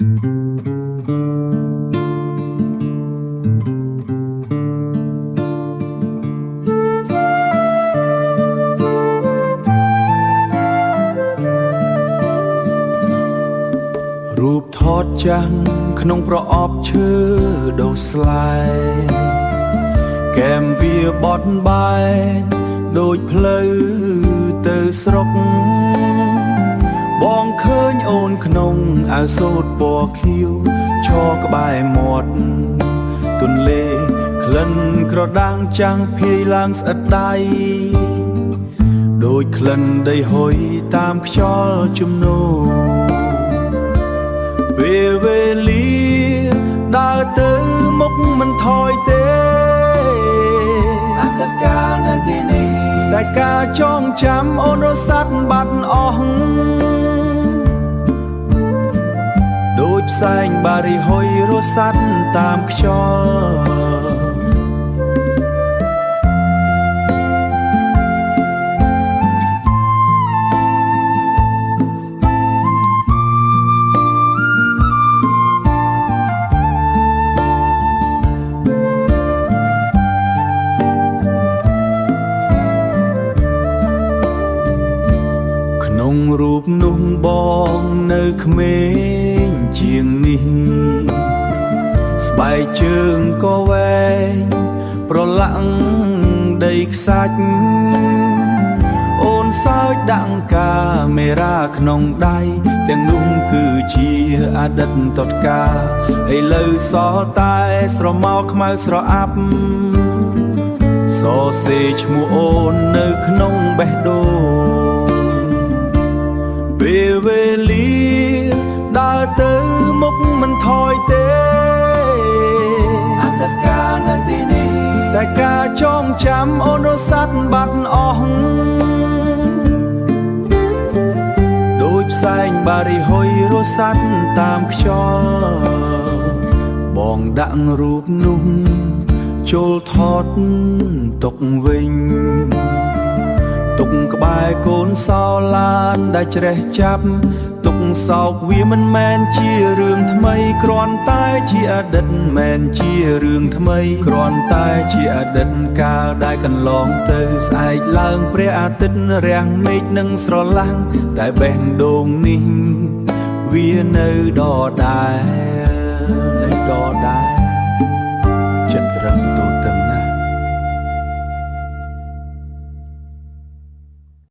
រូបថតចាំងក្នុងប្រអប់ឈើដូវស្លែកែមវាបត់បែនដូចផ្លូវទៅស្រុកបងឃើញអូនក្នុងអាវសូត្រពណ៌ខៀវឈរក្បែរមាត់ទន្លេក្លិនក្រដាងចាំងភាយឡើងស្អិតដៃដូចក្លិនដីហុយតាមខ្យល់ជំនោពេលវេលាដើរទៅមុខមិនថយទេអត្តកាលនៅទីនេះតែការចងចាំអូនរសាត់បាត់អស់ដូចផ្សែងបារីហុយរសាត់តាមខ្យល់ក្នុងរូបនោះបងនៅក្មេងជាងនេះស្បែកជើងក៏វែងប្រឡាក់ដីខ្សាច់អូនសើចដាក់កាមេរ៉ាក្នុងដៃទាំងនោះគឺជាអតីតតកាឥឡូវសល់តែស្រមោលខ្មៅស្រអាប់សរសេរឈ្មោះអូននៅក្នុងបេះដូងពេលវេលាដើរទៅមុខមិនថយទេអត្តកាលនៅទីនេះតែការចងចាំអូនរសាត់បាត់អស់ដូចផ្សែងបារីហុយរសាត់តាមខ្យល់បងដាក់រូបនោះចូលថតទុកវិញទុកក្បែរកូនសោឡានដែលច្រេះចាប់ទុកសោកវាមិនមែនជារឿងថ្មីគ្រាន់តែជាអតីតមែនជារឿងថ្មីគ្រាន់តែជាអតីតកាលដែលកន្លងទៅស្អែកឡើងព្រះអាទិត្យរាំងមេឃនឹងស្រឡាំងតែបេះដូងនេះវានៅដដែលដដែល